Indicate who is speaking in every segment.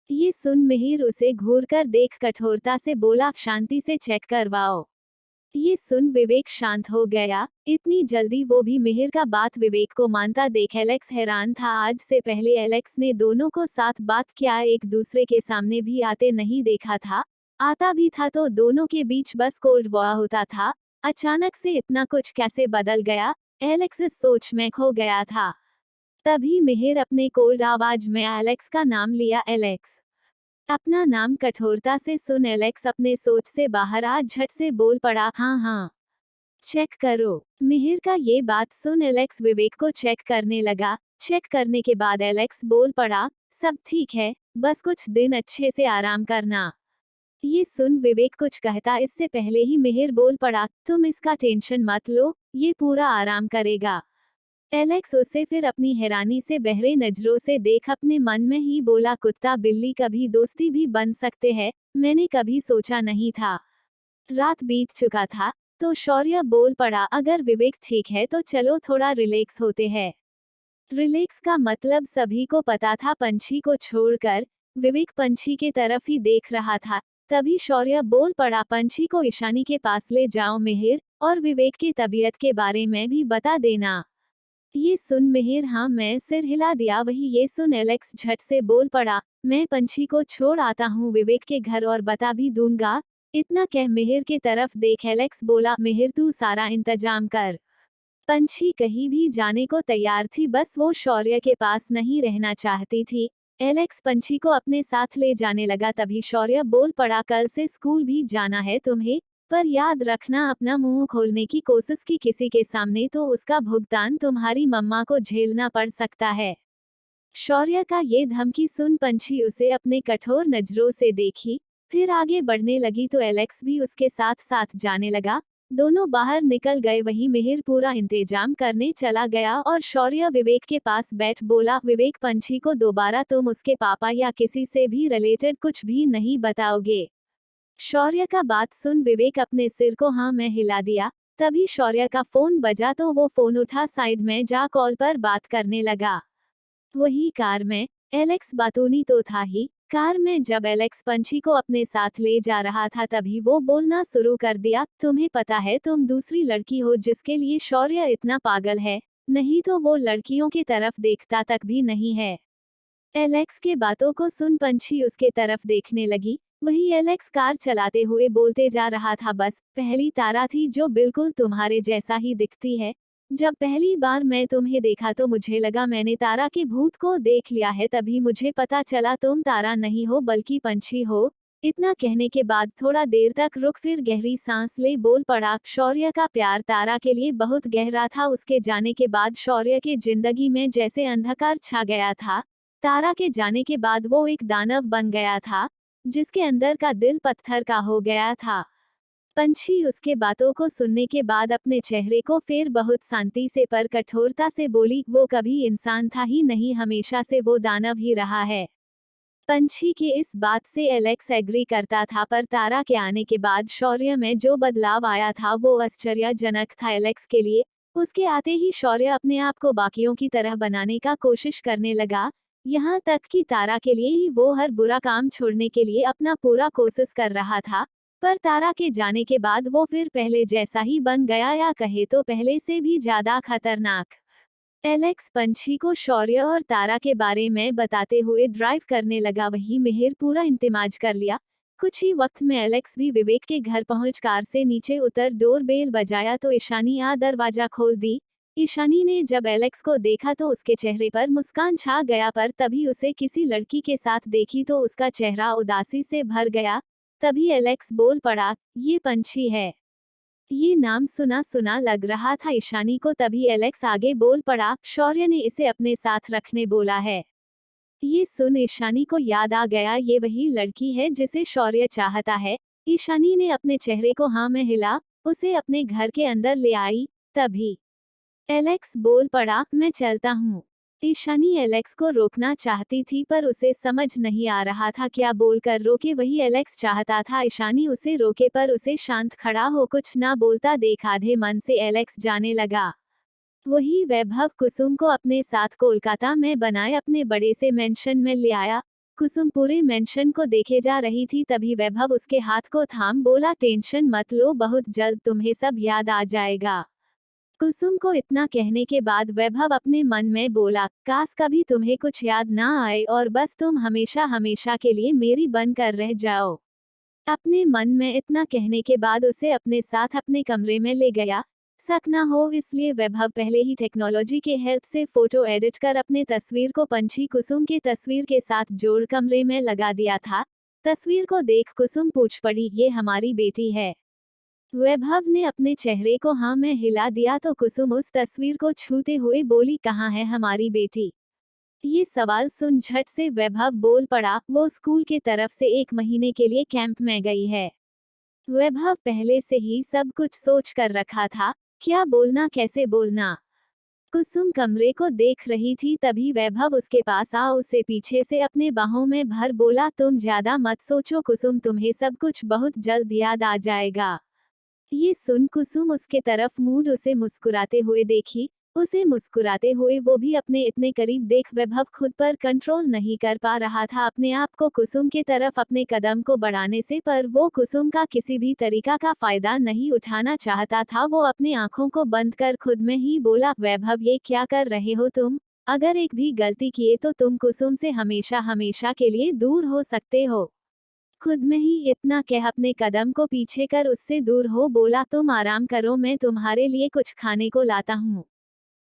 Speaker 1: ये सुन मिहिर उसे घूरकर देख कठोरता से बोला, शांति से चेक करवाओ। ये सुन विवेक शांत हो गया। इतनी जल्दी वो भी मिहिर का बात विवेक को मानता देख एलेक्स हैरान था। आज से पहले एलेक्स ने दोनों को साथ बात किया एक दूसरे के सामने भी आते नहीं देखा था। आता भी था तो दोनों के बीच बस कोल्ड वॉर होता था। अचानक से इतना कुछ कैसे बदल गया, एलेक्स इस सोच में खो गया था। तभी मिहिर अपने कोल्ड आवाज में एलेक्स का नाम लिया। एलेक्स। अपना नाम कठोरता से सुन एलेक्स अपने सोच से बाहर आ झट से बोल पड़ा, हाँ हाँ, चेक करो। मिहिर का ये बात सुन एलेक्स विवेक को चेक करने लगा। चेक करने के बाद एलेक्स बोल पड़ा, सब ठीक है, बस कुछ दिन अच्छे से आराम करना। ये सुन विवेक कुछ कहता इससे पहले ही मिहिर बोल पड़ा, तुम इसका टेंशन मत लो, ये पूरा आराम करेगा। एलेक्स उसे फिर अपनी हैरानी से बहरे नजरों से देख अपने मन में ही बोला, कुत्ता बिल्ली कभी दोस्ती भी बन सकते हैं, मैंने कभी सोचा नहीं था। रात बीत चुका था तो शौर्य बोल पड़ा, अगर विवेक ठीक है तो चलो थोड़ा रिलैक्स होते हैं। रिलैक्स का मतलब सभी को पता था। पंछी को छोड़कर विवेक पंछी के तरफ ही देख रहा था। तभी शौर्य बोल पड़ा, पंछी को ईशानी के पास ले जाओ मिहिर, और विवेक की तबीयत के बारे में भी बता देना। ये सुन मिहिर हाँ मैं सिर हिला दिया। वही ये सुन एलेक्स झट से बोल पड़ा, मैं पंछी को छोड़ आता हूँ विवेक के घर और बता भी दूंगा। इतना कह मिहिर की तरफ देख एलेक्स बोला, मिहिर तू सारा इंतजाम कर। पंछी कहीं भी जाने को तैयार थी, बस वो शौर्य के पास नहीं रहना चाहती थी। एलेक्स पंछी को अपने साथ ले जाने लगा। तभी शौर्य बोल पड़ा, कल से स्कूल भी जाना है तुम्हें, पर याद रखना अपना मुंह खोलने की कोशिश की किसी के सामने तो उसका भुगतान तुम्हारी मम्मा को झेलना पड़ सकता है। शौर्य का ये धमकी सुन पंछी उसे अपने कठोर नजरों से देखी, फिर आगे बढ़ने लगी तो एलेक्स भी उसके साथ साथ जाने लगा। दोनों बाहर निकल गए। वहीं मिहिर पूरा इंतजाम करने चला गया और शौर्य विवेक के पास बैठ बोला, विवेक पंछी को दोबारा तुम उसके पापा या किसी से भी रिलेटेड कुछ भी नहीं बताओगे। शौर्य का बात सुन विवेक अपने सिर को हाँ में हिला दिया। तभी शौर्य का फोन बजा तो वो फोन उठा, साइड में जा कॉल पर बात करने लगा। वही कार में एलेक्स बातूनी तो था ही। कार में जब एलेक्स पंछी को अपने साथ ले जा रहा था तभी वो बोलना शुरू कर दिया, तुम्हें पता है तुम दूसरी लड़की हो जिसके लिए शौर्य इतना पागल है, नहीं तो वो लड़कियों की तरफ देखता तक भी नहीं है। एलेक्स के बातों को सुन पंछी उसके तरफ देखने लगी। वही एलेक्स कार चलाते हुए बोलते जा रहा था, बस पहली तारा थी जो बिल्कुल तुम्हारे जैसा ही दिखती है। जब पहली बार मैं तुम्हें देखा तो मुझे लगा मैंने तारा के भूत को देख लिया है, तभी मुझे पता चला तुम तारा नहीं हो बल्कि पंछी हो। इतना कहने के बाद थोड़ा देर तक रुक फिर गहरी सांस ले बोल पड़ा, शौर्य का प्यार तारा के लिए बहुत गहरा था। उसके जाने के बाद शौर्य की जिंदगी में जैसे अंधकार छा गया था। तारा के जाने के बाद वो एक दानव बन गया था, जिसके अंदर का दिल पत्थर का हो गया था। पंछी उसके बातों को सुनने के बाद अपने चेहरे को फिर बहुत शांति से पर कठोरता से बोली, वो कभी इंसान था ही नहीं, हमेशा से वो दानव ही रहा है। पंछी की इस बात से एलेक्स एग्री करता था, पर तारा के आने के बाद शौर्य में जो बदलाव आया था वो आश्चर्यजनक था एलेक्स के लिए। उसके आते ही शौर्य अपने आप को बाकियों की तरह बनाने का कोशिश करने लगा, यहाँ तक कि तारा के लिए ही वो हर बुरा काम छोड़ने के लिए अपना पूरा कोशिश कर रहा था। पर तारा के जाने के बाद वो फिर पहले जैसा ही बन गया, या कहे तो पहले से भी ज्यादा खतरनाक। एलेक्स पंछी को शौर्य और तारा के बारे में बताते हुए ड्राइव करने लगा। वही मिहिर पूरा इंतजाम कर लिया। कुछ ही वक्त में एलेक्स भी विवेक के घर पहुंच कार से नीचे उतर डोर बेल बजाया तो ईशानी आ दरवाजा खोल दी। ईशानी ने जब एलेक्स को देखा तो उसके चेहरे पर मुस्कान छा गया, पर तभी उसे किसी लड़की के साथ देखी तो उसका चेहरा उदासी से भर गया। तभी एलेक्स बोल पड़ा, ये पंछी है। ये नाम सुना सुना लग रहा था ईशानी को। तभी एलेक्स आगे बोल पड़ा, शौर्य ने इसे अपने साथ रखने बोला है। ये सुन ईशानी को याद आ गया, ये वही लड़की है जिसे शौर्य चाहता है। ईशानी ने अपने चेहरे को हाँ में हिला, उसे अपने घर के अंदर ले आई। तभी एलेक्स बोल पड़ा, मैं चलता हूँ। ईशानी एलेक्स को रोकना चाहती थी पर उसे समझ नहीं आ रहा था क्या बोलकर रोके। वही एलेक्स चाहता था ईशानी उसे रोके, पर उसे शांत खड़ा हो कुछ ना बोलता देख आधे मन से एलेक्स जाने लगा। वही वैभव कुसुम को अपने साथ कोलकाता में बनाए अपने बड़े से मेंशन में ले आया। कुसुम पूरे मेंशन को देखे जा रही थी, तभी वैभव उसके हाथ को थाम बोला, टेंशन मत लो, बहुत जल्द तुम्हें सब याद आ जाएगा। कुसुम को इतना कहने के बाद वैभव अपने मन में बोला, काश कभी तुम्हें कुछ याद ना आए और बस तुम हमेशा हमेशा के लिए मेरी बनकर रह जाओ। अपने मन में इतना कहने के बाद उसे अपने साथ अपने कमरे में ले गया। शक ना हो इसलिए वैभव पहले ही टेक्नोलॉजी के हेल्प से फोटो एडिट कर अपने तस्वीर को पंछी कुसुम के तस्वीर के साथ जोड़ कमरे में लगा दिया था। तस्वीर को देख कुसुम पूछ पड़ी, ये हमारी बेटी है? वैभव ने अपने चेहरे को हाँ में हिला दिया तो कुसुम उस तस्वीर को छूते हुए बोली, कहाँ है हमारी बेटी? ये सवाल सुन झट से वैभव बोल पड़ा, वो स्कूल के तरफ से 1 महीने के लिए कैंप में गई है। वैभव पहले से ही सब कुछ सोच कर रखा था, क्या बोलना कैसे बोलना। कुसुम कमरे को देख रही थी, तभी वैभव उसके पास आ उसे पीछे से अपने बाहों में भर बोला, तुम ज्यादा मत सोचो कुसुम, तुम्हें सब कुछ बहुत जल्द याद आ जाएगा। ये सुन कुसुम उसके तरफ मुड़ उसे मुस्कुराते हुए देखी। उसे मुस्कुराते हुए वो भी अपने इतने करीब देख वैभव खुद पर कंट्रोल नहीं कर पा रहा था अपने आप को कुसुम के तरफ अपने कदम को बढ़ाने से, पर वो कुसुम का किसी भी तरीका का फायदा नहीं उठाना चाहता था। वो अपनी आंखों को बंद कर खुद में ही बोला, वैभव ये क्या कर रहे हो तुम? अगर एक भी गलती किए तो तुम कुसुम से हमेशा हमेशा के लिए दूर हो सकते हो। खुद में ही इतना कह अपने कदम को पीछे कर उससे दूर हो बोला, तुम आराम करो, मैं तुम्हारे लिए कुछ खाने को लाता हूँ।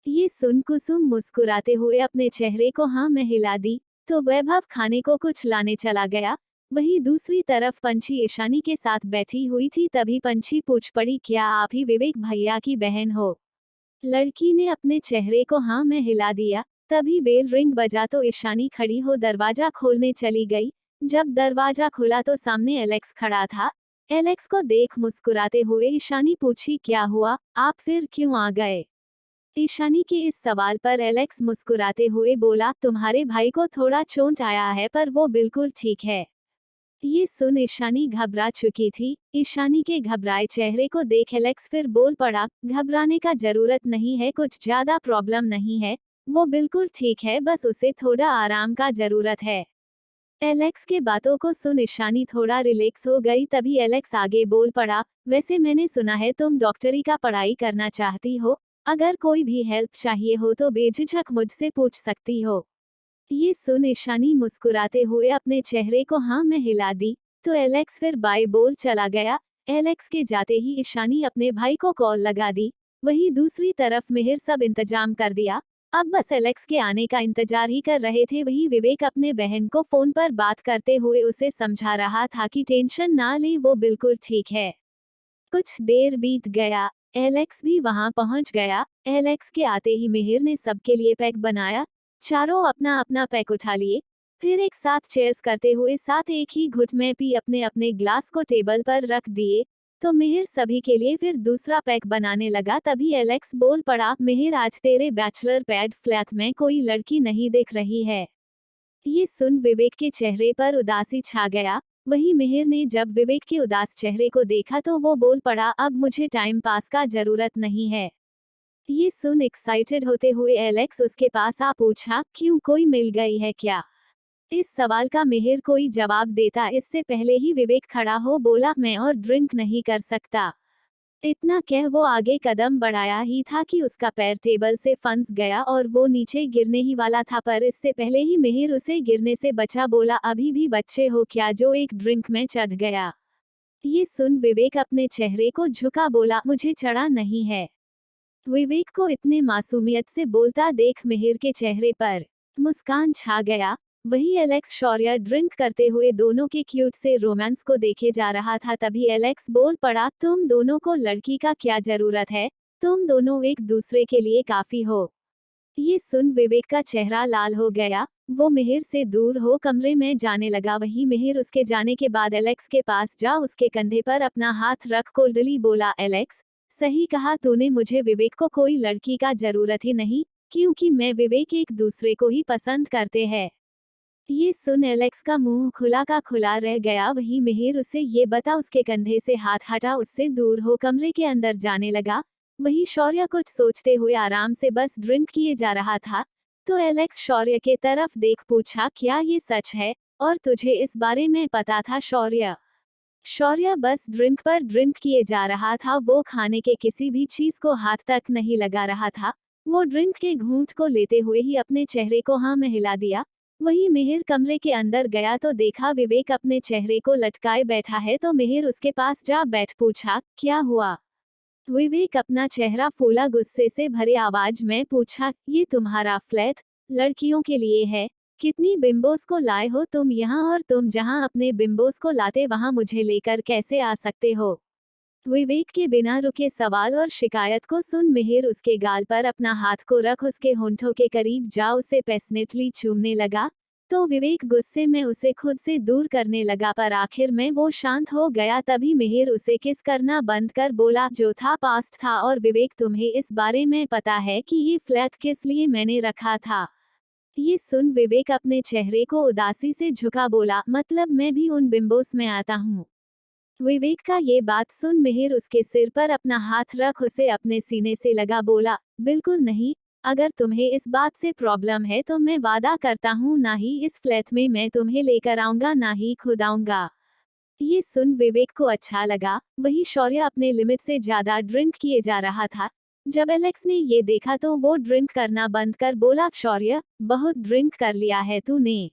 Speaker 1: ये सुन कुसुम मुस्कुराते हुए अपने चेहरे को हाँ में हिला दी तो वैभव खाने को कुछ लाने चला गया। वहीं दूसरी तरफ पंछी ईशानी के साथ बैठी हुई थी, तभी पंछी पूछ पड़ी, क्या आप ही विवेक भैया की बहन हो? लड़की ने अपने चेहरे को हाँ में हिला दिया। तभी बेल रिंग बजा तो ईशानी खड़ी हो दरवाजा खोलने चली गई। जब दरवाजा खुला तो सामने एलेक्स खड़ा था। एलेक्स को देख मुस्कुराते हुए ईशानी पूछी, क्या हुआ, आप फिर क्यों आ गए? ईशानी के इस सवाल पर एलेक्स मुस्कुराते हुए बोला, तुम्हारे भाई को थोड़ा चोट आया है पर वो बिल्कुल ठीक है। ये सुन ईशानी घबरा चुकी थी। ईशानी के घबराए चेहरे को देख एलेक्स फिर बोल पड़ा, घबराने का जरूरत नहीं है, कुछ ज्यादा प्रॉब्लम नहीं है, वो बिल्कुल ठीक है, बस उसे थोड़ा आराम का जरूरत है। एलेक्स के बातों को सुन ईशानी थोड़ा रिलैक्स हो गई। तभी एलेक्स आगे बोल पड़ा, वैसे मैंने सुना है तुम डॉक्टरी का पढ़ाई करना चाहती हो, अगर कोई भी हेल्प चाहिए हो तो बेझिझक मुझसे पूछ सकती हो। ये सुन ईशानी मुस्कुराते हुए अपने चेहरे को हाँ में हिला दी तो एलेक्स फिर बाय बोल चला गया। एलेक्स के जाते ही ईशानी अपने भाई को कॉल लगा दी। वहीं दूसरी तरफ मिहिर सब इंतजाम कर दिया। अब बस एलेक्स के आने का इंतजार ही कर रहे थे। वहीं विवेक अपने बहन को फोन पर बात करते हुए उसे समझा रहा था कि टेंशन ना ले, वो बिल्कुल ठीक है। कुछ देर बीत गया, एलेक्स भी वहां पहुंच गया। एलेक्स के आते ही मिहिर ने सबके लिए पैक बनाया। चारों अपना अपना पैक उठा लिए, फिर एक साथ चेयर्स करते हुए साथ एक ही घुट में पी अपने अपने ग्लास को टेबल पर रख दिए। तो मिहिर सभी के लिए फिर दूसरा पैक बनाने लगा। तभी एलेक्स बोल पड़ा, मिहिर आज तेरे बैचलर पैड फ्लैट में कोई लड़की नहीं दिख रही है। ये सुन विवेक के चेहरे पर उदासी छा गया। वहीं मिहिर ने जब विवेक के उदास चेहरे को देखा तो वो बोल पड़ा, अब मुझे टाइम पास का जरूरत नहीं है। ये सुन एक्साइटेड होते हुए एलेक्स उसके पास आ पूछा, क्यों, कोई मिल गई है क्या? इस सवाल का मिहिर कोई जवाब देता इससे पहले ही विवेक खड़ा हो बोला, मैं और ड्रिंक नहीं कर सकता। इतना कह वो आगे कदम बढ़ाया ही था कि उसका पैर टेबल से फंस गया और वो नीचे गिरने ही वाला था, पर इससे पहले ही मिहिर उसे गिरने से बचा। बोला, अभी भी बच्चे हो क्या जो एक ड्रिंक में चढ़ गया? ये सुन विवेक अपने चेहरे को झुका बोला, मुझे चढ़ा नहीं है। विवेक को इतने मासूमियत से बोलता देख मिहिर के चेहरे पर मुस्कान छा गया। वही एलेक्स शौर्य ड्रिंक करते हुए दोनों के क्यूट से रोमांस को देखे जा रहा था। तभी एलेक्स बोल पड़ा, तुम दोनों को लड़की का क्या जरूरत है, तुम दोनों एक दूसरे के लिए काफी हो। ये सुन विवेक का चेहरा लाल हो गया। वो मिहिर से दूर हो कमरे में जाने लगा। वही मिहिर उसके जाने के बाद एलेक्स के पास जा उसके कंधे पर अपना हाथ रख कोल्डली बोला, एलेक्स सही कहा तूने, मुझे विवेक को कोई लड़की का जरूरत ही नहीं, क्योंकि मैं विवेक एक दूसरे को ही पसंद करते हैं। ये सुन एलेक्स का मुंह खुला का खुला रह गया। वही मिहिर उसे ये बता उसके कंधे से हाथ हटा उससे दूर हो कमरे के अंदर जाने लगा। वही शौर्य कुछ सोचते हुए आराम से बस ड्रिंक किए जा रहा था। तो एलेक्स शौर्य के तरफ देख पूछा, क्या ये सच है, और तुझे इस बारे में पता था शौर्य? शौर्य बस ड्रिंक पर ड्रिंक किए जा रहा था, वो खाने के किसी भी चीज को हाथ तक नहीं लगा रहा था। वो ड्रिंक के घूंट को लेते हुए ही अपने चेहरे को हाँ में हिला दिया। वही मिहिर कमरे के अंदर गया तो देखा विवेक अपने चेहरे को लटकाए बैठा है, तो मिहिर उसके पास जा बैठ पूछा, क्या हुआ? विवेक अपना चेहरा फूला गुस्से से भरे आवाज में पूछा, ये तुम्हारा फ्लैट लड़कियों के लिए है? कितनी बिम्बोस को लाए हो तुम यहाँ, और तुम जहाँ अपने बिम्बोस को लाते वहाँ मुझे लेकर कैसे आ सकते हो? विवेक के बिना रुके सवाल और शिकायत को सुन मिहिर उसके गाल पर अपना हाथ को रख उसके होंठों के करीब जा उसे पैशनेटली चूमने लगा। तो विवेक गुस्से में उसे खुद से दूर करने लगा, पर आखिर में वो शांत हो गया। तभी मिहिर उसे किस करना बंद कर बोला, जो था पास्ट था। और विवेक, तुम्हें इस बारे में पता है कि ये फ्लैट किस लिए मैंने रखा था? ये सुन विवेक अपने चेहरे को उदासी से झुका बोला, मतलब मैं भी उन बिंबोस में आता हूँ। विवेक का ये बात सुन मिहिर उसके सिर पर अपना हाथ रख उसे अपने सीने से लगा बोला, बिल्कुल नहीं। अगर तुम्हें इस बात से प्रॉब्लम है तो मैं वादा करता हूँ ना ही इस फ्लैट में मैं तुम्हें लेकर आऊंगा ना ही खुद आऊंगा। ये सुन विवेक को अच्छा लगा। वही शौर्य अपने लिमिट से ज्यादा ड्रिंक किए जा रहा था। जब एलेक्स ने ये देखा तो वो ड्रिंक करना बंद कर बोला, शौर्य बहुत ड्रिंक कर लिया है तूने।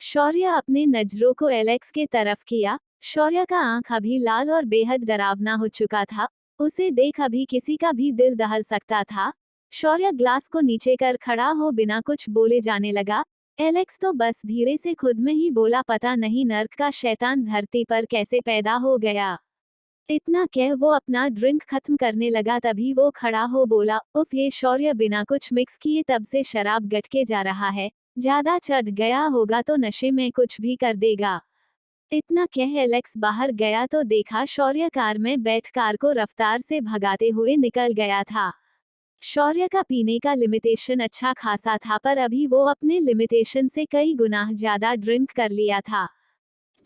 Speaker 1: शौर्य अपने नजरों को एलेक्स के तरफ किया। शौर्य का आंख अभी लाल और बेहद डरावना हो चुका था। उसे देख अभी किसी का भी दिल दहल सकता था। शौर्य ग्लास को नीचे कर खड़ा हो बिना कुछ बोले जाने लगा। एलेक्स तो बस धीरे से खुद में ही बोला, पता नहीं नर्क का शैतान धरती पर कैसे पैदा हो गया। इतना कह वो अपना ड्रिंक खत्म करने लगा, तभी वो खड़ा हो बोला, उफ, ये शौर्य बिना कुछ मिक्स किए तब से शराब गटके जा रहा है। ज्यादा चढ़ गया होगा तो नशे में कुछ भी कर देगा। इतना कह एलेक्स बाहर गया तो देखा शौर्य कार में बैठ कार को रफ्तार से भगाते हुए निकल गया था। शौर्य का पीने का लिमिटेशन अच्छा खासा था, पर अभी वो अपने लिमिटेशन से कई गुना ज्यादा ड्रिंक कर लिया था।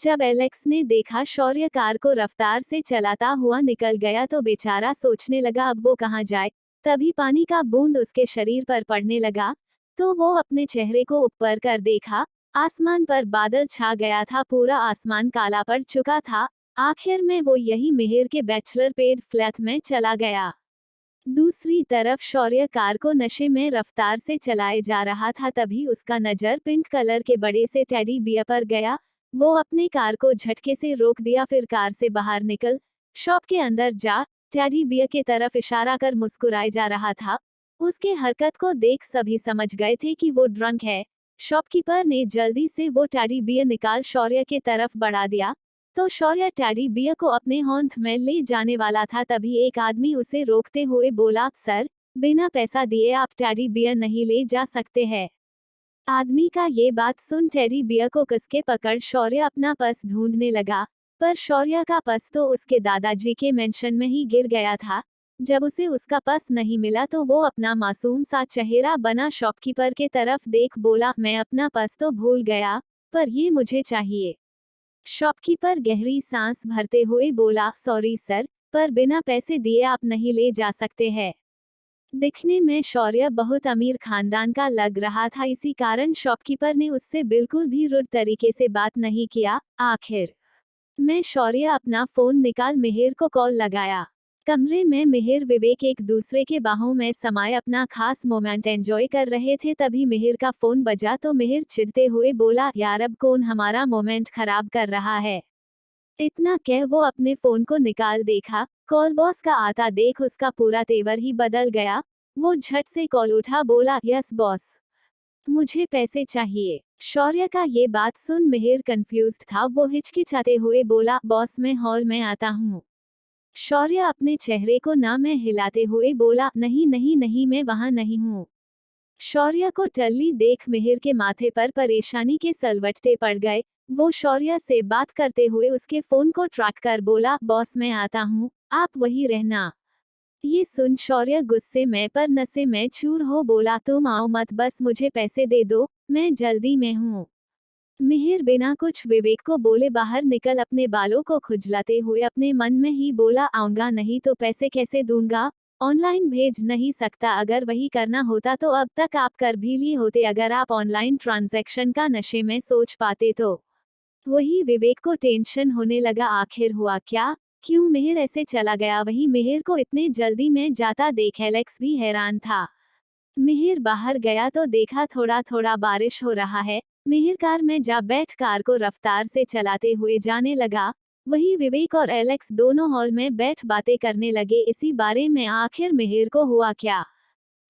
Speaker 1: जब एलेक्स ने देखा शौर्य कार को रफ्तार से चलाता हुआ निकल गया तो बेचारा सोचने लगा अब वो कहाँ जाए। तभी पानी का बूंद उसके शरीर पर पड़ने लगा। तो वो अपने चेहरे को ऊपर कर देखा। आसमान पर बादल छा गया था, पूरा आसमान काला पड़ चुका था। आखिर में वो यही मिहिर के बैचलर पेड फ्लैट में चला गया। दूसरी तरफ शौर्य कार को नशे में रफ्तार से चलाए जा रहा था, तभी उसका नजर पिंक कलर के बड़े से टेडी बियर पर गया। वो अपने कार को झटके से रोक दिया, फिर कार से बाहर निकल शॉप के अंदर जा टेडी बियर के तरफ इशारा कर मुस्कुराए जा रहा था। उसके हरकत को देख सभी समझ गए थे कि वो ड्रंक है। शॉपकीपर ने जल्दी से वो टेडी बियर निकाल शौर्य के तरफ बढ़ा दिया। तो शौर्य टेडी बियर को अपने हॉन्ट में ले जाने वाला था, तभी एक आदमी उसे रोकते हुए बोला, सर, बिना पैसा दिए आप टेडी बियर नहीं ले जा सकते हैं। आदमी का ये बात सुन टेडी बियर को कसके पकड़ शौर्य अपना पर्स ढूंढने लगा, पर शौर्य का पर्स तो उसके दादाजी के मेंशन में ही गिर गया था। जब उसे उसका पर्स नहीं मिला तो वो अपना मासूम सा चेहरा बना शॉपकीपर के तरफ देख बोला, मैं अपना पर्स तो भूल गया, पर ये मुझे चाहिए। शॉपकीपर गहरी सांस भरते हुए बोला, सॉरी सर, पर बिना पैसे दिए आप नहीं ले जा सकते हैं। दिखने में शौर्य बहुत अमीर खानदान का लग रहा था, इसी कारण शॉपकीपर ने उससे बिल्कुल भी रुड तरीके से बात नहीं किया। आखिर में शौर्य अपना फोन निकाल मिहिर को कॉल लगाया। कमरे में मिहिर विवेक एक दूसरे के बाहों में समाये अपना खास मोमेंट एंजॉय कर रहे थे। तभी मिहिर का फोन बजा तो मिहिर चिढ़ते हुए बोला, यार अब कौन हमारा मोमेंट खराब कर रहा है? इतना कह वो अपने फोन को निकाल देखा। कॉल बॉस का आता देख उसका पूरा तेवर ही बदल गया। वो झट से कॉल उठा बोला, यस बॉस, मुझे पैसे चाहिए। शौर्य का ये बात सुन मिहिर कंफ्यूज्ड था। वो हिचकिचाते हुए बोला, बॉस मैं हॉल में आता हूँ। शौर्य अपने चेहरे को ना में हिलाते हुए बोला, नहीं नहीं नहीं, मैं वहां नहीं हूँ। शौर्य को टल्ली देख मिहिर के माथे पर परेशानी के सलवटते पड़ गए। वो शौर्य से बात करते हुए उसके फोन को ट्रैक कर बोला, बॉस मैं आता हूँ, आप वही रहना। ये सुन शौर्य गुस्से में पर नशे में चूर हो बोला, तुम आओ मत, बस मुझे पैसे दे दो, मैं जल्दी में हूँ। मिहिर बिना कुछ विवेक को बोले बाहर निकल अपने बालों को खुजलाते हुए अपने मन में ही बोला, आऊंगा नहीं तो पैसे कैसे दूंगा। ऑनलाइन भेज नहीं सकता, अगर वही करना होता तो अब तक आप कर भी लिए होते, अगर आप ऑनलाइन ट्रांजैक्शन का नशे में सोच पाते तो। वही विवेक को टेंशन होने लगा, आखिर हुआ क्या, क्यों मिहिर ऐसे चला गया। वही मिहिर को इतने जल्दी में जाता देख एलेक्स भी हैरान था। मिहिर बाहर गया तो देखा थोड़ा थोड़ा बारिश हो रहा है। मिहिर कार में जा बैठ कार को रफ्तार से चलाते हुए जाने लगा। वही विवेक और एलेक्स दोनों हॉल में बैठ बातें करने लगे इसी बारे में, आखिर मिहिर को हुआ क्या।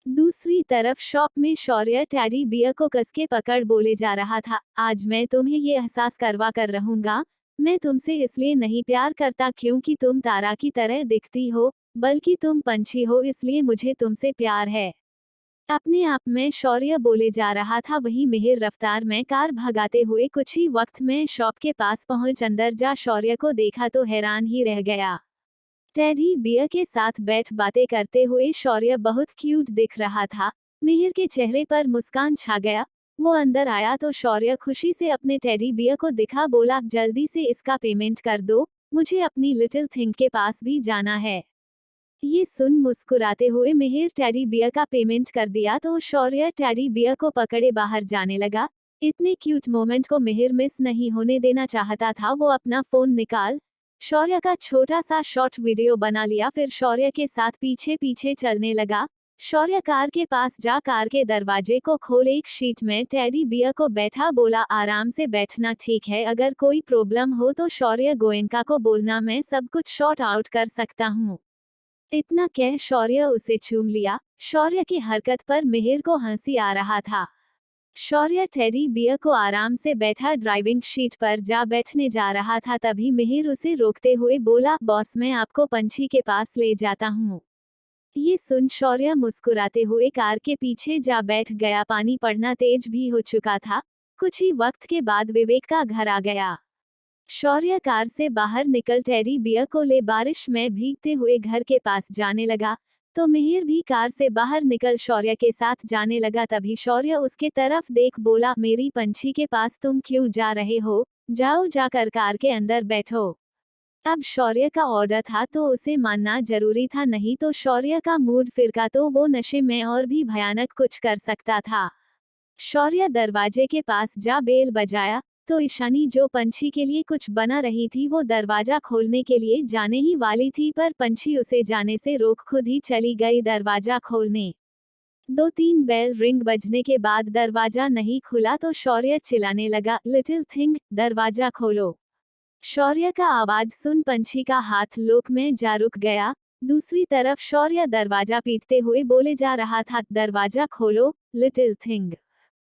Speaker 1: दूसरी तरफ शॉप में शौर्य टेडी बियर को कसके पकड़ बोले जा रहा था, आज मैं तुम्हें ये एहसास करवा कर रहूंगा, मैं तुमसे इसलिए नहीं प्यार करता क्योंकि तुम तारा की तरह दिखती हो, बल्कि तुम पंछी हो, इसलिए मुझे तुमसे प्यार है। अपने आप में शौर्य बोले जा रहा था। वही मिहिर रफ्तार में कार भगाते हुए कुछ ही वक्त में शॉप के पास पहुंच अंदर जा शौर्य को देखा तो हैरान ही रह गया। टेडी बियर के साथ बैठ बातें करते हुए शौर्य बहुत क्यूट दिख रहा था। मिहिर के चेहरे पर मुस्कान छा गया। वो अंदर आया तो शौर्य खुशी से अपने टेडी बियर को दिखा, बोला जल्दी से इसका पेमेंट कर दो, मुझे अपनी लिटिल थिंग के पास भी जाना है। ये सुन मुस्कुराते हुए मिहिर टेडी बियर का पेमेंट कर दिया तो शौर्य टेडी बियर को पकड़े बाहर जाने लगा। इतने क्यूट मोमेंट को मिहिर मिस नहीं होने देना चाहता था। वो अपना फोन निकाल शौर्य का छोटा सा शॉर्ट वीडियो बना लिया, फिर शौर्य के साथ पीछे पीछे चलने लगा। शौर्य कार के पास जा कार के दरवाजे को खोल एक शीट में टेडी बियर को बैठा, बोला आराम से बैठना, ठीक है, अगर कोई प्रॉब्लम हो तो शौर्य गोयनका को बोलना, मैं सब कुछ शॉर्ट आउट कर सकता हूँ। इतना कह शौर्य उसे चूम लिया। शौर्य की हरकत पर मिहिर को हंसी आ रहा था। शौर्य टेडी बियर को आराम से बैठा ड्राइविंग सीट पर जा बैठने जा रहा था, तभी मिहिर उसे रोकते हुए बोला, बॉस मैं आपको पंछी के पास ले जाता हूँ। ये सुन शौर्य मुस्कुराते हुए कार के पीछे जा बैठ गया। पानी पड़ना तेज भी हो चुका था। कुछ ही वक्त के बाद विवेक का घर आ गया। शौर्य कार से बाहर निकल टेडी बियर को ले बारिश में भीगते हुए घर के पास जाने लगा तो मिहिर भी कार से बाहर निकल शौर्य के साथ जाने लगा। तभी शौर्य उसके तरफ देख बोला, मेरी पंछी के पास तुम क्यों जा रहे हो, जाओ जाकर कार के अंदर बैठो। अब शौर्य का ऑर्डर था तो उसे मानना जरूरी था, नहीं तो शौर्य का मूड फिरका तो वो नशे में और भी भयानक कुछ कर सकता था। शौर्य दरवाजे के पास जा बेल बजाया तो ईशानी जो पंछी के लिए कुछ बना रही थी वो दरवाजा खोलने के लिए जाने ही वाली थी, पर पंछी उसे जाने से रोक खुद ही चली गई दरवाजा खोलने। 2-3 बेल रिंग बजने के बाद दरवाजा नहीं खुला तो शौर्य चिल्लाने लगा, लिटिल थिंग दरवाजा खोलो। शौर्य का आवाज सुन पंछी का हाथ लोक में जा रुक गया। दूसरी तरफ शौर्य दरवाजा पीटते हुए बोले जा रहा था, दरवाजा खोलो लिटिल थिंग।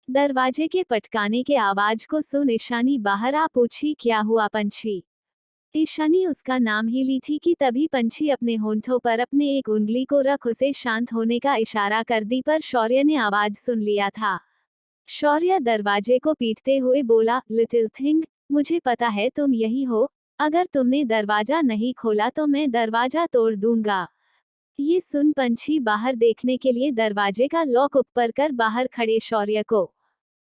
Speaker 1: दरवाजे के पटकाने के आवाज को सुन ईशानी बाहर आ पूछी, क्या हुआ पंछी। ईशानी उसका नाम ही ली थी कि तभी पंछी अपने होंठों पर अपने एक उंगली को रख उसे शांत होने का इशारा कर दी, पर शौर्य ने आवाज सुन लिया था। शौर्य दरवाजे को पीटते हुए बोला, लिटिल थिंग मुझे पता है तुम यही हो, अगर तुमने दरवाजा नहीं खोला तो मैं दरवाजा तोड़ दूंगा। ये सुन पंछी बाहर देखने के लिए दरवाजे का लॉक ऊपर कर बाहर खड़े शौर्य को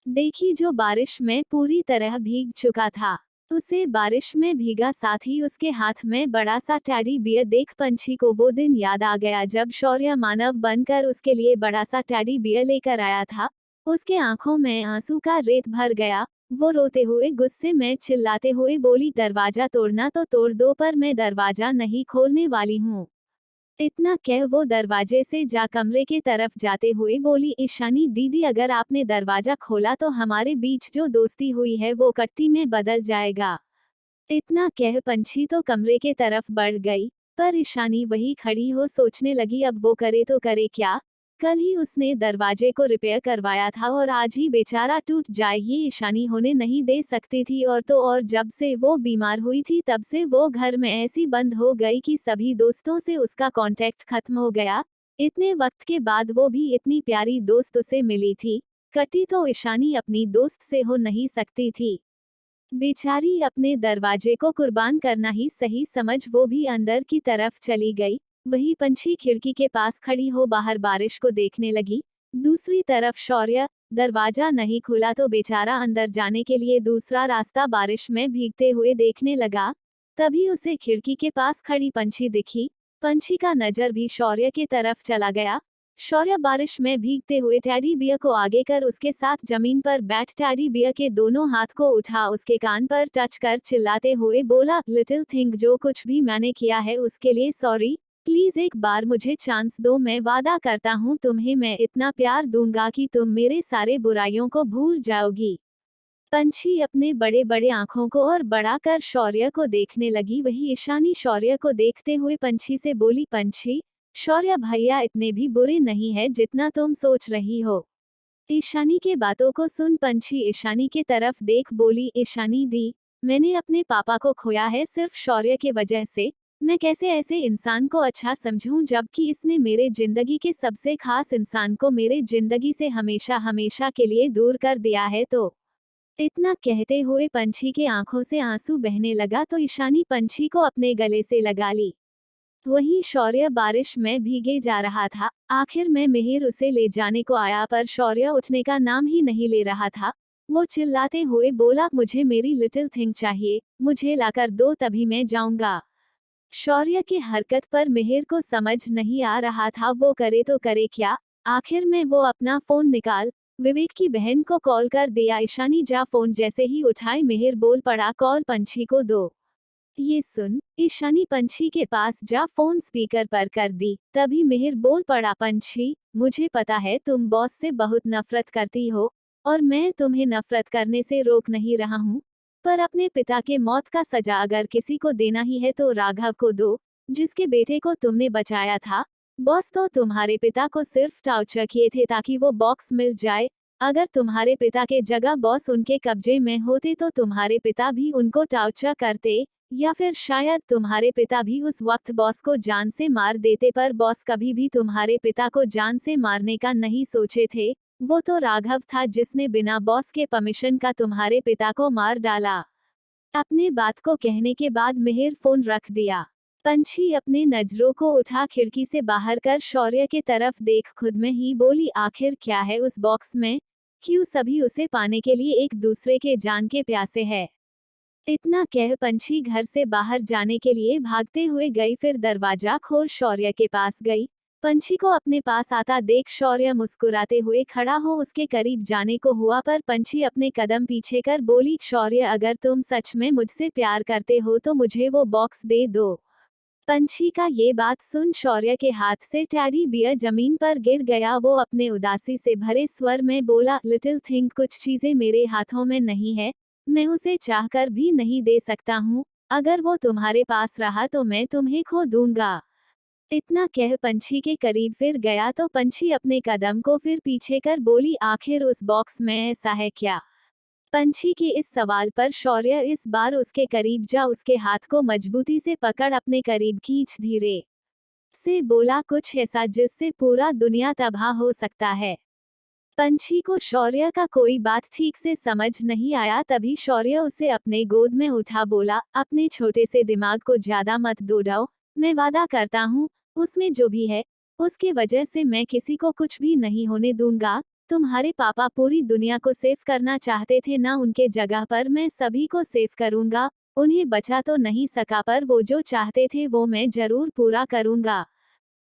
Speaker 1: देखी, जो बारिश में पूरी तरह भीग चुका था। उसे बारिश में भीगा साथ ही उसके हाथ में बड़ा सा टेडी बियर देख पंछी को वो दिन याद आ गया जब शौर्य मानव बनकर उसके लिए बड़ा सा टेडी बियर लेकर आया था। उसके आंखों में आंसू का रेत भर गया। वो रोते हुए गुस्से में चिल्लाते हुए बोली, दरवाजा तोड़ना तो तोड़ दो, पर मैं दरवाजा नहीं खोलने वाली हूँ। इतना कह वो दरवाजे से जा कमरे के तरफ जाते हुए बोली, ईशानी दीदी अगर आपने दरवाजा खोला तो हमारे बीच जो दोस्ती हुई है वो कट्टी में बदल जाएगा। इतना कह पंछी तो कमरे के तरफ बढ़ गई, पर ईशानी वही खड़ी हो सोचने लगी अब वो करे तो करे क्या। कल ही उसने दरवाजे को रिपेयर करवाया था और आज ही बेचारा टूट जाए, ये ईशानी होने नहीं दे सकती थी। और तो और जब से वो बीमार हुई थी तब से वो घर में ऐसी बंद हो गई कि सभी दोस्तों से उसका कांटेक्ट खत्म हो गया। इतने वक्त के बाद वो भी इतनी प्यारी दोस्त उसे मिली थी। कटी तो ईशानी अपनी दोस्त से हो नहीं सकती थी। बेचारी अपने दरवाजे को कुर्बान करना ही सही समझ वो भी अंदर की तरफ चली गई। वही पंछी खिड़की के पास खड़ी हो बाहर बारिश को देखने लगी। दूसरी तरफ शौर्य दरवाजा नहीं खुला तो बेचारा अंदर जाने के लिए दूसरा रास्ता बारिश में भीगते हुए देखने लगा। तभी उसे खिड़की के पास खड़ी पंछी दिखी। पंछी का नजर भी शौर्य की तरफ चला गया। शौर्य बारिश में भीगते हुए टेडी बियर को आगे कर उसके साथ जमीन पर बैठ टेडी बियर के दोनों हाथ को उठा उसके कान पर टच कर चिल्लाते हुए बोला, लिटिल थिंग, जो कुछ भी मैंने किया है उसके लिए सॉरी। प्लीज एक बार मुझे चांस दो, मैं वादा करता हूँ तुम्हें मैं इतना प्यार दूंगा कि तुम मेरे सारे बुराइयों को भूल जाओगी। पंछी अपने बड़े बड़े आंखों को और बड़ा कर शौर्य को देखने लगी। वही ईशानी शौर्य को देखते हुए पंछी से बोली, पंछी, शौर्य भैया इतने भी बुरे नहीं है जितना तुम सोच रही हो। ईशानी के बातों को सुन पंछी ईशानी के तरफ देख बोली, ईशानी दी, मैंने अपने पापा को खोया है सिर्फ शौर्य के वजह से। मैं कैसे ऐसे इंसान को अच्छा समझूं जबकि इसने मेरे जिंदगी के सबसे खास इंसान को मेरे जिंदगी से हमेशा हमेशा के लिए दूर कर दिया है। तो इतना कहते हुए पंछी के आंखों से आंसू बहने लगा तो ईशानी पंछी को अपने गले से लगा ली। वहीं शौर्य बारिश में भीगे जा रहा था। आखिर में मिहिर उसे ले जाने को आया पर शौर्य उठने का नाम ही नहीं ले रहा था। वो चिल्लाते हुए बोला, मुझे मेरी लिटिल थिंग चाहिए, मुझे लाकर दो तभी मैं जाऊंगा। शौर्य की हरकत पर मिहिर को समझ नहीं आ रहा था वो करे तो करे क्या। आखिर में वो अपना फोन निकाल विवेक की बहन को कॉल कर दिया। ईशानी जा फोन जैसे ही उठाए मिहिर बोल पड़ा, कॉल पंछी को दो। ये सुन ईशानी पंछी के पास जा फोन स्पीकर पर कर दी। तभी मिहिर बोल पड़ा, पंछी, मुझे पता है तुम बॉस से बहुत नफरत करती हो और मैं तुम्हें नफरत करने से रोक नहीं रहा हूँ, पर अपने पिता के मौत का सजा अगर किसी को देना ही है तो राघव को दो, जिसके बेटे को तुमने बचाया था। बॉस तो तुम्हारे पिता को सिर्फ टार्चर किए थे ताकि वो बॉक्स मिल जाए। अगर तुम्हारे पिता के जगह बॉस उनके कब्जे में होते तो तुम्हारे पिता भी उनको टार्चर करते, या फिर शायद तुम्हारे पिता भी उस वक्त बॉस को जान से मार देते, पर बॉस कभी भी तुम्हारे पिता को जान से मारने का नहीं सोचे थे। वो तो राघव था जिसने बिना बॉस के परमिशन का तुम्हारे पिता को मार डाला। अपने बात को कहने के बाद मिहिर फोन रख दिया। पंछी अपने नजरों को उठा खिड़की से बाहर कर शौर्य के तरफ देख खुद में ही बोली, आखिर क्या है उस बॉक्स में, क्यों सभी उसे पाने के लिए एक दूसरे के जान के प्यासे है। इतना कह पंछी घर से बाहर जाने के लिए भागते हुए गई, फिर दरवाजा खोल शौर्य के पास गई। पंछी को अपने पास आता देख शौर्य मुस्कुराते हुए खड़ा हो उसके करीब जाने को हुआ, पर पंछी अपने कदम पीछे कर बोली, शौर्य, अगर तुम सच में मुझसे प्यार करते हो तो मुझे वो बॉक्स दे दो। पंछी का ये बात सुन शौर्य के हाथ से टेडी बियर जमीन पर गिर गया। वो अपने उदासी से भरे स्वर में बोला, लिटिल थिंग, कुछ चीजें मेरे हाथों में नहीं है, मैं उसे चाहकर भी नहीं दे सकता हूँ। अगर वो तुम्हारे पास रहा तो मैं तुम्हें खो दूंगा। इतना कह पंछी के करीब फिर गया तो पंछी अपने कदम को फिर पीछे कर बोली, आखिर उस बॉक्स में ऐसा है क्या। पंछी के इस सवाल पर शौर्य इस बार उसके करीब जा उसके हाथ को मजबूती से पकड़ अपने करीब खींच धीरे से बोला, कुछ ऐसा जिससे पूरा दुनिया तबाह हो सकता है। पंछी को शौर्य का कोई बात ठीक से समझ नहीं आया। तभी शौर्य उसे अपने गोद में उठा बोला, अपने छोटे से दिमाग को ज्यादा मत दौड़ाओ, मैं वादा करता हूँ उसमें जो भी है उसके वजह से मैं किसी को कुछ भी नहीं होने दूंगा। तुम्हारे पापा पूरी दुनिया को सेव करना चाहते थे ना, उनके जगह पर मैं सभी को सेव करूंगा। उन्हें बचा तो नहीं सका पर वो जो चाहते थे वो मैं जरूर पूरा करूंगा।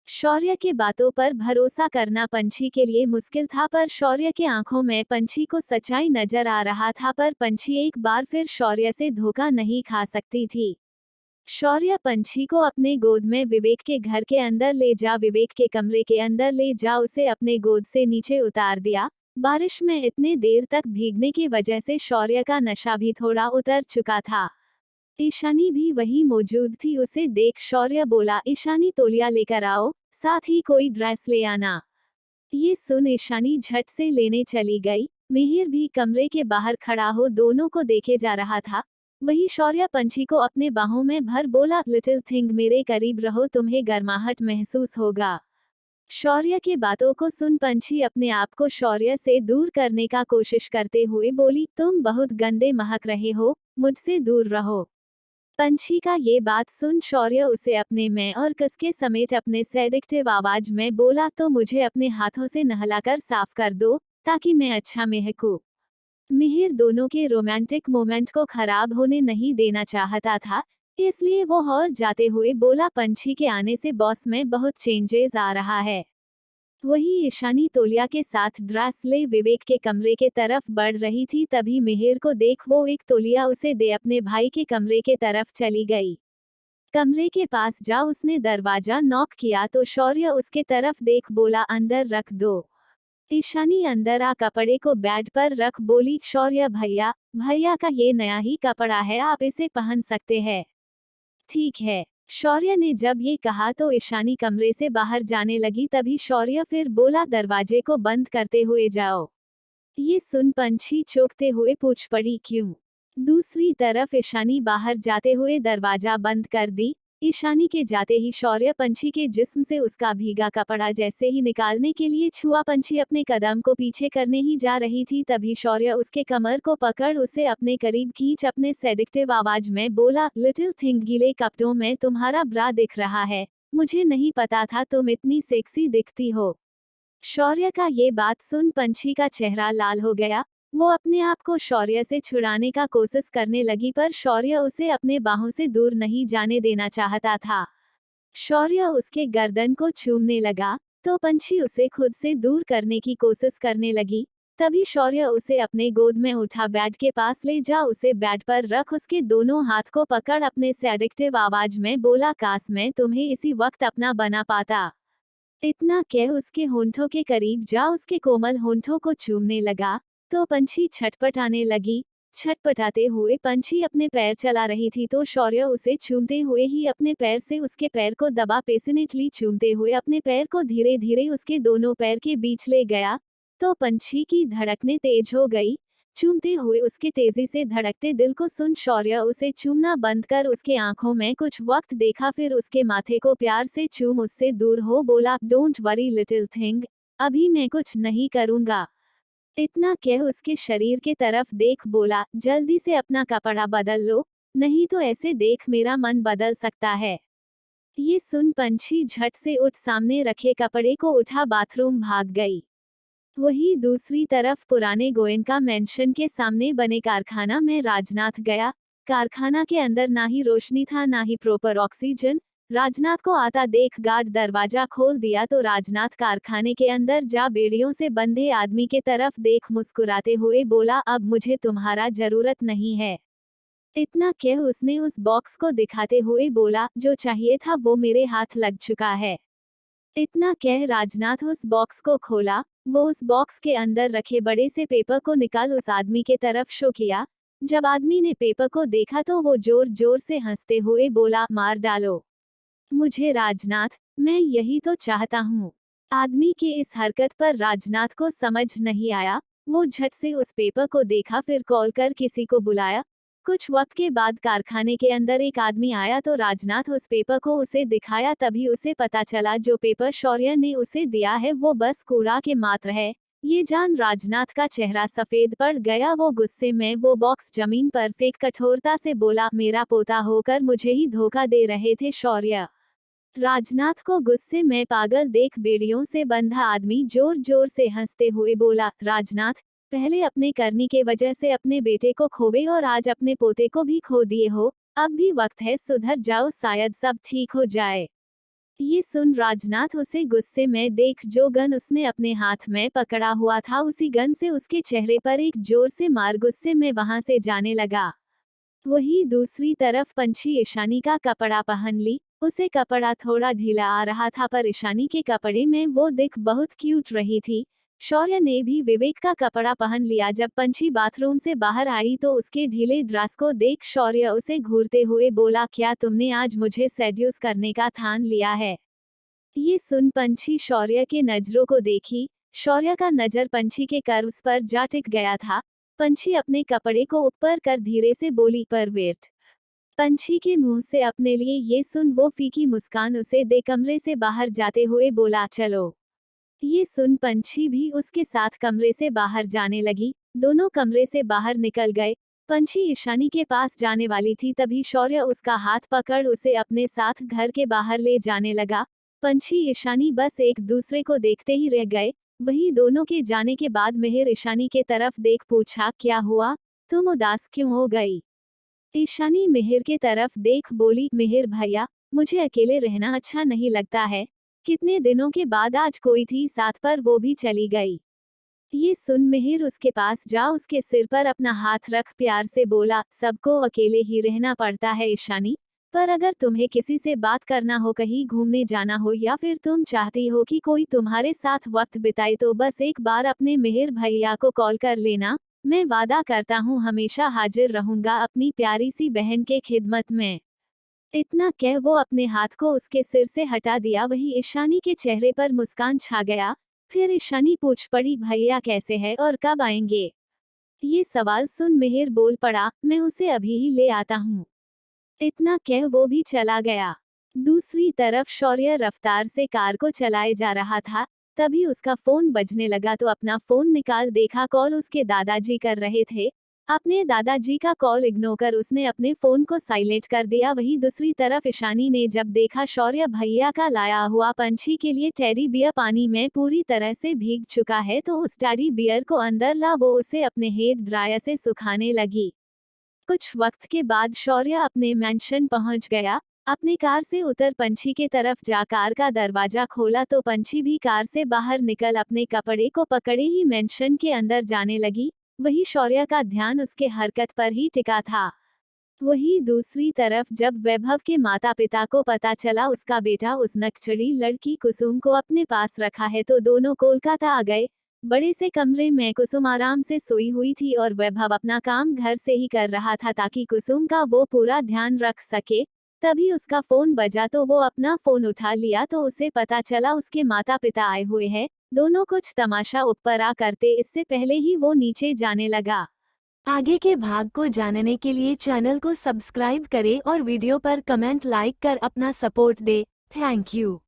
Speaker 1: शौर्य के बातों पर भरोसा करना पंछी के लिए मुश्किल था, पर शौर्य के आंखों में पंछी को सच्चाई नजर आ रहा था। पर पंछी एक बार फिर शौर्य से धोखा नहीं खा सकती थी। शौर्य पंछी को अपने गोद में विवेक के घर के अंदर ले जा, विवेक के कमरे के अंदर ले जा उसे अपने गोद से नीचे उतार दिया। बारिश में इतने देर तक भीगने की वजह से शौर्य का नशा भी थोड़ा उतर चुका था। ईशानी भी वही मौजूद थी। उसे देख शौर्य बोला, ईशानी, तौलिया लेकर आओ, साथ ही कोई ड्रेस ले आना। ये सुन ईशानी झट से लेने चली गई। मिहिर भी कमरे के बाहर खड़ा हो दोनों को देखे जा रहा था। वही शौर्य पंछी को अपने बाहों में भर बोला, लिटिल थिंग, मेरे करीब रहो, तुम्हें गर्माहट महसूस होगा। शौर्य की बातों को सुन पंछी अपने आप को शौर्य से दूर करने का कोशिश करते हुए बोली, तुम बहुत गंदे महक रहे हो, मुझसे दूर रहो। पंछी का ये बात सुन शौर्य उसे अपने में और कसके समेत अपने सेडिक्टिव आवाज में बोला, तो मुझे अपने हाथों से नहलाकर साफ कर दो ताकि मैं अच्छा महकूं। मिहिर दोनों के रोमांटिक मोमेंट को खराब होने नहीं देना चाहता था, इसलिए वो हॉल जाते हुए बोला, पंछी के आने से बॉस में बहुत चेंजेस आ रहा है। वही ईशानी तौलिया के साथ ड्रेस ले विवेक के कमरे के तरफ बढ़ रही थी, तभी मिहिर को देख वो एक तौलिया उसे दे अपने भाई के कमरे के तरफ चली गई। कमरे के पास जा उसने दरवाजा नॉक किया तो शौर्य उसके तरफ देख बोला, अंदर रख दो। ईशानी अंदर आ कपड़े को बेड पर रख बोली, शौर्य भैया, भैया का ये नया ही कपड़ा है, आप इसे पहन सकते हैं। ठीक है। शौर्य ने जब ये कहा तो ईशानी कमरे से बाहर जाने लगी, तभी शौर्य फिर बोला, दरवाजे को बंद करते हुए जाओ। ये सुन पंछी चौंकते हुए पूछ पड़ी, क्यों? दूसरी तरफ ईशानी बाहर जाते हुए दरवाजा बंद कर दी। ईशानी के जाते ही शौर्य पंछी के जिस्म से उसका भीगा कपड़ा जैसे ही निकालने के लिए छुआ, पंछी अपने कदम को पीछे करने ही जा रही थी, तभी शौर्य उसके कमर को पकड़ उसे अपने करीब खींच अपने सेडिक्टिव आवाज में बोला, लिटिल थिंग, गीले कपड़ों में तुम्हारा ब्रा दिख रहा है, मुझे नहीं पता था तुम इतनी सेक्सी दिखती हो। शौर्य का ये बात सुन पंछी का चेहरा लाल हो गया। वो अपने आप को शौर्य से छुड़ाने का कोशिश करने लगी, पर शौर्य उसे अपने बाहों से दूर नहीं जाने देना चाहता था। शौर्य उसके गर्दन को चूमने लगा, तो पंछी उसे खुद से दूर करने की कोशिश करने लगी। तभी शौर्य उसे अपने गोद में उठा बेड के पास ले जा उसे बेड पर रख उसके दोनों हाथ को पकड़ अपने सेडिक्टिव आवाज में बोला, काश मैं तुम्हें इसी वक्त अपना बना पाता। इतना कह उसके होंठों के करीब जा उसके कोमल होंठों को चूमने लगा, तो पंछी छटपटाने लगी। छटपटाते हुए पंछी अपने पैर चला रही थी, तो शौर्य उसे चूमते हुए ही अपने पैर से उसके पैर को दबा पैशनेटली चूमते हुए अपने पैर को धीरे धीरे उसके दोनों पैर के बीच ले गया। तो पंछी की धड़कनें तेज हो गई। चूमते हुए उसके तेजी से धड़कते दिल को सुन शौर्य उसे चूमना बंद कर उसके आंखों में कुछ वक्त देखा, फिर उसके माथे को प्यार से चूम उससे दूर हो बोला, डोंट वरी लिटिल थिंग, अभी मैं कुछ नहीं करूंगा। इतना कह उसके शरीर के तरफ देख बोला, जल्दी से अपना कपड़ा बदल लो, नहीं तो ऐसे देख मेरा मन बदल सकता है। ये सुन पंछी झट से उठ सामने रखे कपड़े को उठा बाथरूम भाग गई। वही दूसरी तरफ पुराने गोयनका मेंशन के सामने बने कारखाना में राजनाथ गया। कारखाना के अंदर ना ही रोशनी था ना ही प्रॉपर ऑक्सीजन। राजनाथ को आता देख गार्ड दरवाजा खोल दिया, तो राजनाथ कारखाने के अंदर जा बेड़ियों से बंधे आदमी के तरफ देख मुस्कुराते हुए बोला, अब मुझे तुम्हारा जरूरत नहीं है। इतना कह उसने उस बॉक्स को दिखाते हुए बोला, जो चाहिए था वो मेरे हाथ लग चुका है। इतना कह राजनाथ उस बॉक्स को खोला। वो उस बॉक्स के अंदर रखे बड़े से पेपर को निकाल उस आदमी के तरफ शो किया। जब आदमी ने पेपर को देखा तो वो जोर जोर से हंसते हुए बोला, मार डालो मुझे राजनाथ, मैं यही तो चाहता हूँ। आदमी की इस हरकत पर राजनाथ को समझ नहीं आया। वो झट से उस पेपर को देखा, फिर कॉल कर किसी को बुलाया। कुछ वक्त के बाद कारखाने के अंदर एक आदमी आया, तो राजनाथ उस पेपर को उसे दिखाया, तभी उसे पता चला जो पेपर शौर्य ने उसे दिया है वो बस कूड़ा के मात्र है। ये जान राजनाथ का चेहरा सफेद पड़ गया। वो गुस्से में वो बॉक्स जमीन पर फेंक कठोरता से बोला, मेरा पोता होकर मुझे ही धोखा दे रहे थे शौर्य। राजनाथ को गुस्से में पागल देख बेड़ियों से बंधा आदमी जोर जोर से हंसते हुए बोला, राजनाथ, पहले अपने करनी के वजह से अपने बेटे को खोवे और आज अपने पोते को भी खो दिए हो। अब भी वक्त है, सुधर जाओ, शायद सब ठीक हो जाए। ये सुन राजनाथ उसे गुस्से में देख जो गन उसने अपने हाथ में पकड़ा हुआ था उसी गन से उसके चेहरे पर एक जोर से मार गुस्से में वहां से जाने लगा। वही दूसरी तरफ पंछी ईशानी का कपड़ा पहन ली। उसे कपड़ा थोड़ा ढीला आ रहा था, पर ईशानी के कपड़े में वो दिख बहुत क्यूट रही थी। शौर्य ने भी विवेक का कपड़ा पहन लिया। जब पंछी बाथरूम से बाहर आई तो उसके ढीले ड्रेस को देख शौर्य उसे घूरते हुए बोला, क्या तुमने आज मुझे सेड्यूस करने का ठान लिया है? ये सुन पंछी शौर्य के नजरों को देखी। शौर्य का नजर पंछी के कर्व्स पर जा टिक गया था। पंछी अपने कपड़े को ऊपर कर धीरे से बोली, परवेट। पंछी के मुंह से अपने लिए ये सुन वो फीकी मुस्कान उसे दे कमरे से बाहर जाते हुए बोला, चलो। ये सुन पंछी भी उसके साथ कमरे से बाहर जाने लगी। दोनों कमरे से बाहर निकल गए। पंछी ईशानी के पास जाने वाली थी, तभी शौर्य उसका हाथ पकड़ उसे अपने साथ घर के बाहर ले जाने लगा। पंछी ईशानी बस एक दूसरे को देखते ही रह गए। वही दोनों के जाने के बाद मिहिर ईशानी के तरफ देख पूछा, क्या हुआ, तुम उदास क्यों हो गई? ईशानी मिहिर के तरफ देख बोली, मिहिर भैया, मुझे अकेले रहना अच्छा नहीं लगता है। कितने दिनों के बाद आज कोई थी साथ पर वो भी चली गई। ये सुन मिहिर उसके पास जा उसके सिर पर अपना हाथ रख प्यार से बोला, सबको अकेले ही रहना पड़ता है ईशानी, पर अगर तुम्हें किसी से बात करना हो, कहीं घूमने जाना हो या फिर तुम चाहती हो कि कोई तुम्हारे साथ वक्त बिताए तो बस एक बार अपने मिहिर भैया को कॉल कर लेना। मैं वादा करता हूँ हमेशा हाजिर रहूंगा अपनी प्यारी सी बहन के खिदमत में। इतना कह वो अपने हाथ को उसके सिर से हटा दिया। वही ईशानी के चेहरे पर मुस्कान छा गया। फिर ईशानी पूछ पड़ी, भैया कैसे है और कब आएंगे? ये सवाल सुन मिहिर बोल पड़ा, मैं उसे अभी ही ले आता हूँ। इतना कह वो भी चला गया। दूसरी तरफ शौर्य रफ्तार से कार को चलाए जा रहा था। तभी उसका फोन बजने लगा तो अपना फोन निकाल देखा कॉल उसके दादाजी कर रहे थे। अपने दादाजी का कॉल इग्नोर कर उसने अपने फोन को साइलेंट कर दिया। वहीं दूसरी तरफ ईशानी ने जब देखा शौर्य भैया का लाया हुआ पंछी के लिए टेडी बियर पानी में पूरी तरह से भीग चुका है तो उस टेडी बियर को अंदर ला वो उसे अपने हेयर ड्रायर से सुखाने लगी। कुछ वक्त के बाद शौर्य अपने मैंशन पहुंच गया। अपने कार से उतर पंछी के तरफ जा कार का दरवाजा खोला तो पंछी भी कार से बाहर निकल अपने कपड़े को पकड़े ही मैंशन के अंदर जाने लगी। वही शौर्य का ध्यान उसके हरकत पर ही टिका था। वही दूसरी तरफ जब वैभव के माता पिता को पता चला उसका बेटा उस नकचड़ी लड़की कुसुम को अपने पास रखा है तो दोनों कोलकाता आ गए। बड़े से कमरे में कुसुम आराम से सोई हुई थी और वैभव अपना काम घर से ही कर रहा था ताकि कुसुम का वो पूरा ध्यान रख सके। तभी उसका फोन बजा तो वो अपना फोन उठा लिया तो उसे पता चला उसके माता पिता आए हुए हैं। दोनों कुछ तमाशा ऊपर आ करते इससे पहले ही वो नीचे जाने लगा। आगे के भाग को जानने के लिए चैनल को सब्सक्राइब करें और वीडियो पर कमेंट लाइक कर अपना सपोर्ट दे। Thank you.